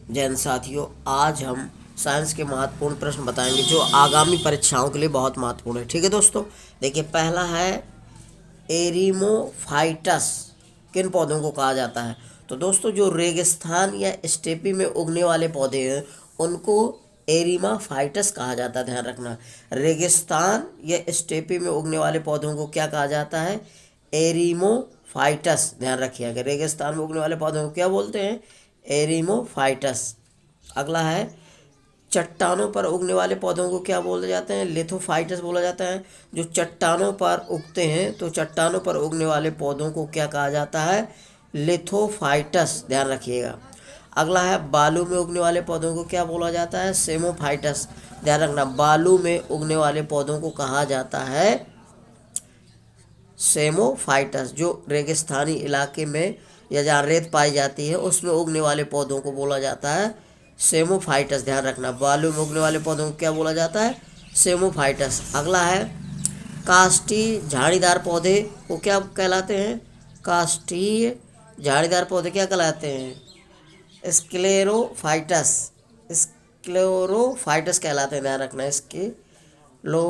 जैन साथियों, आज हम साइंस के महत्वपूर्ण प्रश्न बताएंगे जो आगामी परीक्षाओं के लिए बहुत महत्वपूर्ण है। ठीक है दोस्तों, देखिए पहला है एरिमोफाइटस किन पौधों को कहा जाता है। तो दोस्तों जो रेगिस्तान या स्टेपी में उगने वाले पौधे हैं उनको एरिमाफाइटस कहा जाता है। ध्यान रखना, रेगिस्तान या स्टेपी में उगने वाले पौधों को क्या कहा जाता है? एरिमोफाइटस। ध्यान रखिएगा, रेगिस्तान में उगने वाले पौधों को क्या बोलते हैं? एरिमोफाइटस। अगला है चट्टानों पर उगने वाले पौधों को क्या बोले जाते हैं? लिथोफाइटस बोला जाता है। जो चट्टानों पर उगते हैं तो चट्टानों पर उगने वाले पौधों को क्या कहा जाता है? लिथोफाइटस। ध्यान रखिएगा। अगला है बालू में उगने वाले पौधों को क्या बोला जाता है? सेमोफाइटस। ध्यान रखना, बालू में उगने वाले पौधों को कहा जाता है सेमोफाइटस। जो रेगिस्तानी इलाके में या जहाँ रेत पाई जाती है उसमें उगने वाले पौधों को बोला जाता है सेमोफाइटस। ध्यान रखना, बालू में उगने वाले पौधों को क्या बोला जाता है? सेमोफाइटस। अगला है काष्ठीय झाड़ीदार पौधे को क्या कहलाते हैं? काष्ठीय झाड़ीदार पौधे क्या कहलाते हैं? स्क्लेरोफाइटस। स्क्लेरोफाइटस कहलाते हैं। ध्यान रखना, स्क्लेरोफाइटस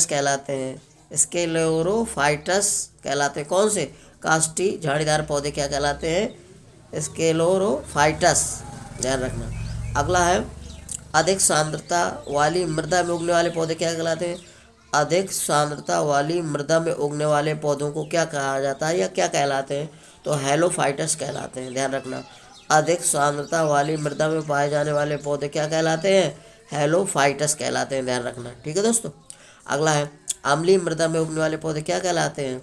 कहलाते हैं। स्क्लेरोफाइटस कहलाते हैं। कौन से? काष्ठीय झाड़ीदार पौधे क्या कहलाते हैं? स्क्लेरोफाइटस। ध्यान रखना। अगला है अधिक सांद्रता वाली मृदा में उगने वाले पौधे क्या कहलाते हैं? अधिक सांद्रता वाली मृदा में उगने वाले पौधों को क्या कहा जाता है या क्या कहलाते हैं? तो हेलोफाइटस कहलाते हैं। ध्यान रखना, अधिक सांद्रता वाली मृदा में पाए जाने वाले पौधे क्या कहलाते हैं? हेलोफाइटस कहलाते हैं। ध्यान रखना, ठीक है दोस्तों। अगला है अम्लीय मृदा में उगने वाले पौधे क्या कहलाते हैं?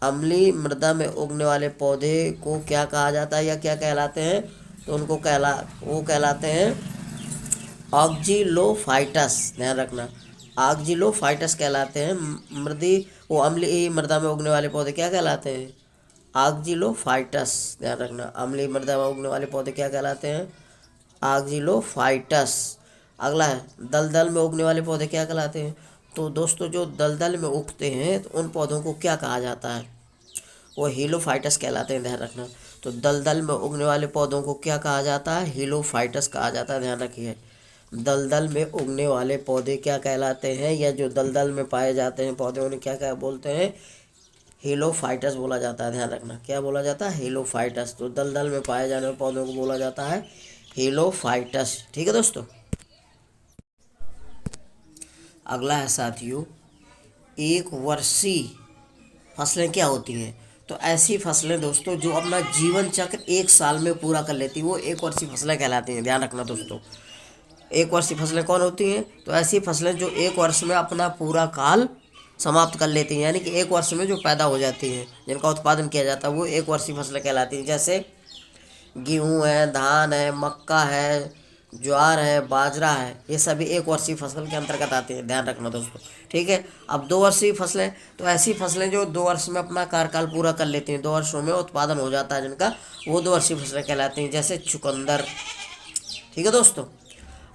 अम्लीय मृदा में उगने वाले पौधे को क्या कहा जाता है या क्या कहलाते हैं? तो वो कहलाते हैं ऑक्जिलोफाइटस। ध्यान रखना, ऑक्जिलोफाइटस कहलाते हैं। अम्लीय मृदा में उगने वाले पौधे क्या कहलाते हैं? ऑक्जिलोफाइटस। ध्यान रखना, अम्लीय मृदा में उगने वाले पौधे क्या कहलाते हैं? ऑक्जिलोफाइटस। अगला है दलदल में उगने वाले पौधे क्या कहलाते हैं? तो दोस्तों जो दलदल में उगते हैं तो उन पौधों को क्या कहा जाता है? वो हीलोफाइटस कहलाते हैं। ध्यान रखना, तो दलदल में उगने वाले पौधों को क्या कहा जाता है? हीलोफाइटस कहा जाता है। ध्यान रखिए, दलदल में उगने वाले पौधे क्या कहलाते हैं या जो दलदल में पाए जाते हैं पौधे उन्हें क्या क्या बोलते हैं? हीलोफाइटस बोला जाता है। ध्यान रखना, क्या बोला जाता है? हीलोफाइटस। तो दलदल में पाए जाने वाले पौधों को बोला जाता है हीलोफाइटस। ठीक है दोस्तों। अगला है साथियों, एक वर्षीय फसलें क्या होती हैं? तो ऐसी फसलें दोस्तों जो अपना जीवन चक्र एक साल में पूरा कर लेती हैं वो एक वर्षीय फसलें कहलाती हैं। ध्यान रखना दोस्तों, एक वर्षीय फसलें कौन होती हैं? तो ऐसी फसलें जो एक वर्ष में अपना पूरा काल समाप्त कर लेती हैं, यानी कि एक वर्ष में जो पैदा हो जाती हैं, जिनका उत्पादन किया जाता है वो एक वर्षीय फसलें कहलाती हैं। जैसे गेहूँ है, धान है, मक्का है, ज्वार है, बाजरा है, ये सभी एक वर्षीय फसल के अंतर्गत आते हैं। ध्यान रखना दोस्तों, ठीक है। अब दो वर्षीय फसलें, तो ऐसी फसलें जो 2 वर्ष में अपना कार्यकाल पूरा कर लेती हैं, 2 वर्षों में उत्पादन हो जाता है जिनका, वो 2 वर्षीय फसलें कहलाती हैं। जैसे चुकंदर। ठीक है दोस्तों।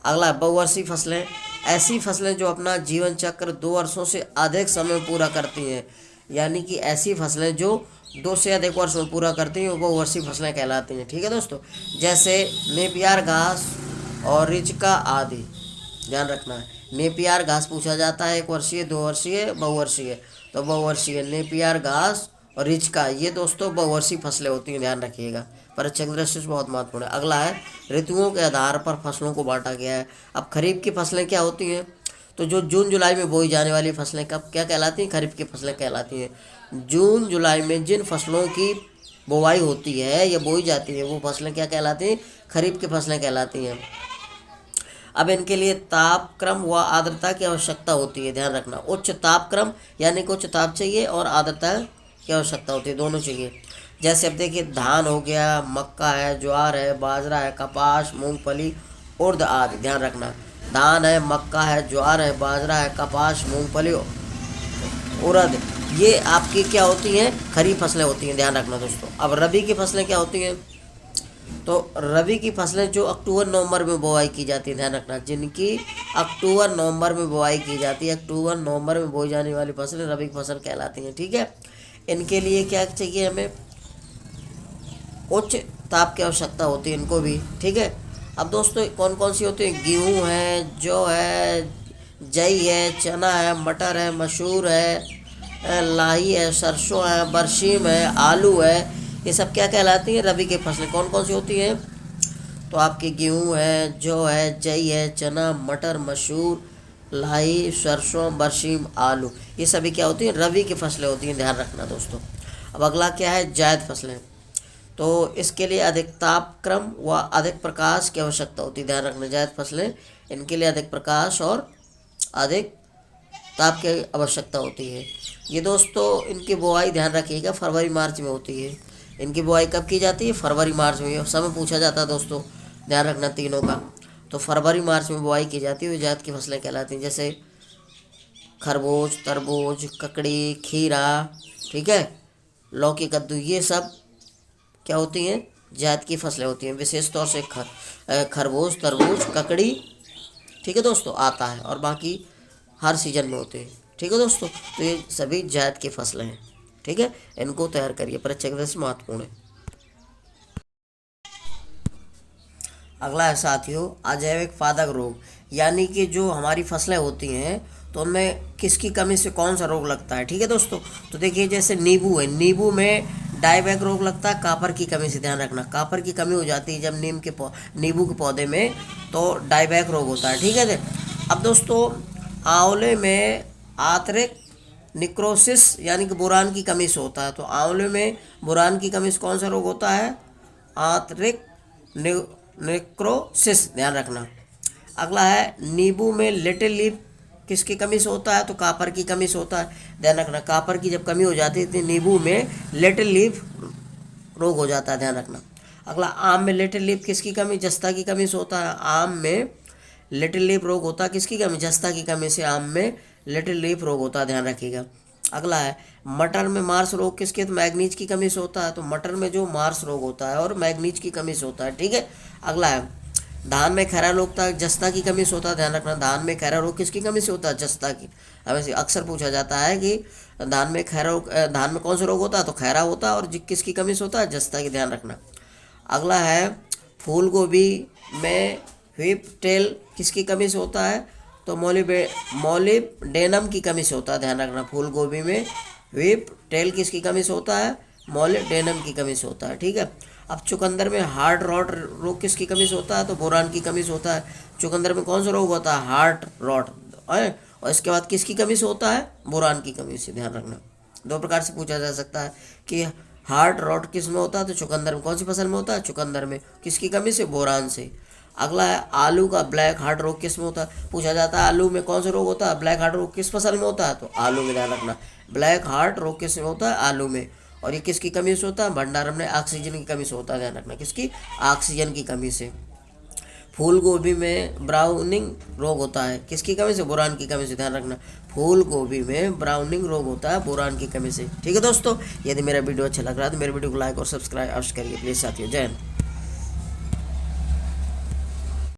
अगला बहुवर्षीय फसलें, ऐसी फसलें जो अपना जीवन चक्र 2 वर्षों से अधिक समय पूरा करती हैं, यानी कि ऐसी फसलें जो 2 से अधिक वर्ष में पूरा करती हैं वो बहुवर्षीय फसलें कहलाती हैं। ठीक है दोस्तों। जैसे नेपियर घास और रिचका आदि। ध्यान रखना है, नेपियर घास पूछा जाता है 1 वर्षीय, 2 वर्षीय, बहुवर्षीय। तो बहुवर्षीय नेपियर घास और रिचका, ये दोस्तों बहुवर्षीय फसलें होती हैं। ध्यान रखिएगा, परीक्षा की दृष्टि से बहुत महत्वपूर्ण है। अगला है ऋतुओं के आधार पर फसलों को बांटा गया है। अब खरीफ की फसलें क्या होती हैं? तो जो जून जुलाई में बोई जाने वाली फसलें कब क्या कहलाती हैं? खरीफ की फसलें कहलाती हैं। जून जुलाई में जिन फसलों की बुवाई होती है या बोई जाती है वो फसलें क्या कहलाती हैं? खरीफ की फसलें कहलाती हैं। अब इनके लिए तापक्रम व आर्द्रता की आवश्यकता होती है। ध्यान रखना, उच्च तापक्रम यानी कि उच्च ताप चाहिए और आर्द्रता की आवश्यकता होती है, दोनों चाहिए। जैसे अब देखिए धान हो गया, मक्का है, ज्वार है, बाजरा है, कपास, मूंगफली, उर्द आदि। ध्यान रखना, धान है, मक्का है, ज्वार है, बाजरा है, कपास, मूंगफली, उड़द, ये आपकी क्या होती हैं? खरीफ फसलें होती हैं। ध्यान रखना दोस्तों। अब रबी की फसलें क्या होती हैं? तो रबी की फसलें जो अक्टूबर नवंबर में बुआई की जाती है। ध्यान रखना, जिनकी अक्टूबर नवंबर में बुआई की जाती है, अक्टूबर नवंबर में बोई जाने वाली फसलें रबी की फसल कहलाती हैं। ठीक है। इनके लिए क्या चाहिए? हमें उच्च ताप की आवश्यकता होती है इनको भी। ठीक है। अब दोस्तों कौन कौन सी होती है, गेहूँ है, जौ है, जई है, चना है, मटर है, मसूर है, लाही है, सरसों है, बरसीम है, आलू है, ये सब क्या कहलाती हैं, रबी की फसलें। कौन कौन सी होती हैं, तो आपकी गेहूँ है, जौ है, जई है, चना, मटर, मसूर, लाही, सरसों, बरसीम, आलू, ये सभी क्या होती हैं, रबी की फसलें होती हैं, ध्यान रखना दोस्तों। अब अगला क्या है, जायद फसलें। तो इसके लिए अधिक तापक्रम व अधिक प्रकाश की आवश्यकता होती है, ध्यान रखना। जायद फसलें, इनके लिए अधिक प्रकाश और अधिक ताप की आवश्यकता होती है। ये दोस्तों इनकी बुआई ध्यान रखिएगा फरवरी मार्च में होती है। इनकी बुआई कब की जाती है, फरवरी मार्च में। समय पूछा जाता है दोस्तों, ध्यान रखना तीनों का। तो फरवरी मार्च में बुआई की जाती है, वो जायद की फसलें कहलाती हैं, जैसे खरबूज, तरबूज, ककड़ी, खीरा, ठीक है, लौकी, कद्दू, ये सब क्या होती हैं, जायद की फसलें होती हैं। विशेष तौर से खरबूज, तरबूज, ककड़ी, ठीक है दोस्तों, आता है, और बाकी हर सीजन में होते हैं, ठीक है दोस्तों। तो ये सभी जायद की फसलें हैं, ठीक है, इनको तैयार करिए, परीक्षा की दृष्टि से महत्वपूर्ण है। अगला है साथियों, अजैविक पादक रोग, यानी कि जो हमारी फसलें होती हैं तो उनमें किसकी कमी से कौन सा रोग लगता है, ठीक है दोस्तों। तो देखिए जैसे नींबू है, नींबू में डाईबैक रोग लगता है, कापर की कमी से, ध्यान रखना, कापर की कमी हो जाती है जब नींबू के पौधे में, तो डाईबैक रोग होता है, ठीक है। अब दोस्तों आंवले में आंतरिक निक्रोसिस यानी कि बोरान की कमी से होता है। तो आंवले में बोरान की कमी से कौन सा रोग होता है, आंतरिक नेक्रोसिस, ध्यान रखना। अगला है नींबू में लिटिल लीफ किसकी कमी से होता है, तो कापर की कमी से होता है, ध्यान रखना। कापर की जब कमी हो जाती है तो नींबू में लिटिल लीफ रोग हो जाता है, ध्यान रखना। अगला आम में लिटिल लीफ किसकी कमी, जस्ता की कमी से होता है। आम में लिटिल लीफ रोग होता है किसकी कमी, जस्ता की कमी से आम में लिटिल लीफ रोग होता है, ध्यान रखिएगा। अगला है मटर में मार्स रोग किसके, तो मैग्नीज की कमी से होता है। तो मटर में जो मार्स रोग होता है और मैग्नीज की कमी से होता है, ठीक है। अगला है धान में खैरा रोग होता है, जस्ता की कमी से होता है, ध्यान रखना। धान में खैरा रोग किसकी कमी से होता है, जस्ता की। हमें अक्सर पूछा जाता है कि धान में खैरा रोग, धान में कौन सा रोग होता है, तो खैरा होता है, और किसकी कमी से होता है, जस्ता की, ध्यान रखना। अगला है फूल गोभी में व्हीप टेल किसकी कमी से होता है, तो मोलिब्डेनम की कमी से होता है, ध्यान रखना। फूल गोभी में व्हीप टेल किसकी कमी से होता है, मोलिब्डेनम की कमी से होता है, ठीक है। अब चुकंदर में हार्ट रॉट रोग किसकी कमी से होता है, तो बोरान की कमी से होता है। चुकंदर में कौन सा रोग होता है, हार्ट रॉट है, और इसके बाद किसकी कमी से होता है, बोरान की कमी से, ध्यान रखना। दो प्रकार से पूछा जा सकता है कि हार्ट रॉट किस में होता है, तो चुकंदर में। कौन सी फसल में होता है, चुकंदर में। किसकी कमी से, बोरान से। अगला है आलू का ब्लैक हार्ट रोग किस में होता है, पूछा जाता है आलू में कौन सा रोग होता है, ब्लैक हार्ट रोग किस फसल में होता है, तो आलू में, ध्यान रखना। ब्लैक हार्ट रोग किस में होता है, आलू में, और ये किसकी कमी से होता है, भंडारण में ऑक्सीजन की कमी से होता है, ध्यान रखना। किसकी, ऑक्सीजन की कमी से। फूल गोभी में ब्राउनिंग रोग होता है, किसकी कमी से, बोरान की कमी से, ध्यान रखना। फूल गोभी में ब्राउनिंग रोग होता है बोरान की कमी से, ठीक है दोस्तों। यदि मेरा वीडियो अच्छा लग रहा है तो मेरे वीडियो को लाइक और सब्सक्राइब अवश्य करिए प्लीज़ साथियों। जय हिंद।